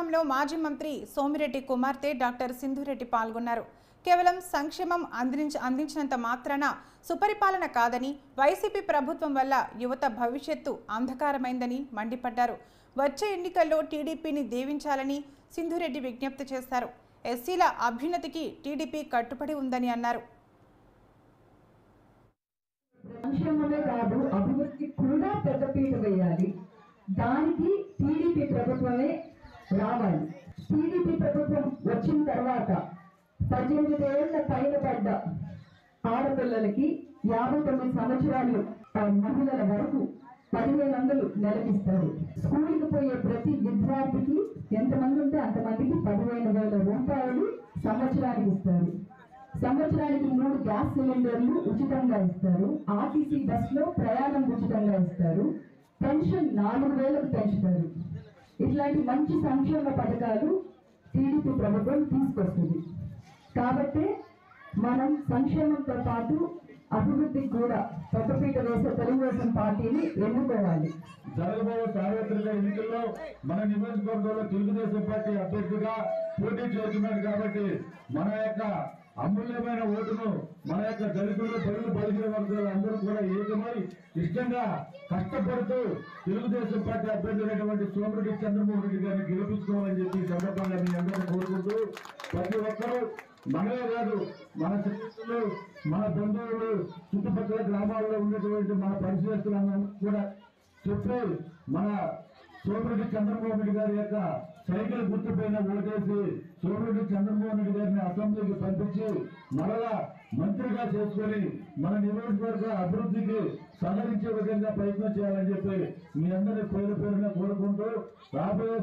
కార్యక్రమంలో మాజీ మంత్రి సోమిరెడ్డి కుమార్తె డాక్టర్ సింధురెడ్డి పాల్గొన్నారు. కేవలం సంక్షేమం అందించినంత మాత్రాన సుపరిపాలన కాదని, వైసీపీ ప్రభుత్వం వల్ల యువత భవిష్యత్తు అంధకారమైందని మండిపడ్డారు. వచ్చే ఎన్నికల్లో టీడీపీని దీవించాలని సింధురెడ్డి విజ్ఞప్తి చేశారు. ఎస్సీల అభ్యున్నతికి టీడీపీ కట్టుబడి ఉందని అన్నారు. సంక్షేమమే కాదు, అభివృద్ధి కూడా పెద్దపీట వేయాలి. దానికి టీడీపీ ప్రభుత్వమే రావాలి. టీడీపీ ప్రభుత్వం వచ్చిన తర్వాత 18 ఏళ్ల పైన పడ్డ ఆడపిల్లలకి 59 సంవత్సరాలు మహిళల వరకు 1500 నెలకిస్తారు. స్కూల్కి పోయే ప్రతి విద్యార్థికి ఎంతమంది ఉంటే అంతమందికి 15,000 రూపాయలు సంవత్సరానికి ఇస్తారు. సంవత్సరానికి 3 గ్యాస్ సిలిండర్లు ఉచితంగా ఇస్తారు. ఆర్టీసీ బస్సులో ప్రయాణం ఉచితంగా ఇస్తారు. పెన్షన్ 4,000కు పెంచుతారు. ఇట్లాంటి మంచి సంక్షేమ పథకాలు టీడీపీ ప్రభుత్వం తీసుకొస్తుంది. కాబట్టి మనం సంక్షేమంతో పాటు అభివృద్ధికి కూడా పెద్దపీట వేసే తెలుగుదేశం పార్టీని ఎన్నుకోవాలి. జరగబోయే సార్వత్రిక ఎన్నికల్లో మన నియోజకవర్గంలో తెలుగుదేశం పార్టీ అభ్యర్థిగా పోటీ చేస్తున్నారు. కాబట్టి మన యొక్క అమూల్యమైన ఓటును మన యొక్క దళితులు, బడుగు బలిగిన వర్గాలు అందరూ కూడా ఏకమై ఇష్టంగా కష్టపడుతూ తెలుగుదేశం పార్టీ అభ్యర్థి అయినటువంటి సోమిరెడ్డి చంద్రమోహన్ రెడ్డి గారిని గెలిపించుకోవాలని చెప్పి సందర్భంగా మీ అందరినీ కోరుకుంటూ, ప్రతి ఒక్కరూ మనమే కాదు, మన స్నేహితులు, మన బంధువులు, చుట్టుపక్కల గ్రామాల్లో ఉన్నటువంటి మన పరిశీలకులందరూ కూడా చెప్పి మన సోమిరెడ్డి చంద్రమోహన్ రెడ్డి గారి యొక్క సైకిల్ గుర్తుపైన ఓటేసి సోమిరెడ్డి చంద్రమోహన్ రెడ్డి గారిని అసెంబ్లీకి పంపించి మరలా మంత్రిగా చేసుకొని మన నియోజకవర్గ అభివృద్ధికి సహకరించే విధంగా ప్రయత్నం చేయాలని చెప్పి మీ అందరినీ పేరు పేరున కోరుకుంటూ రాబోయే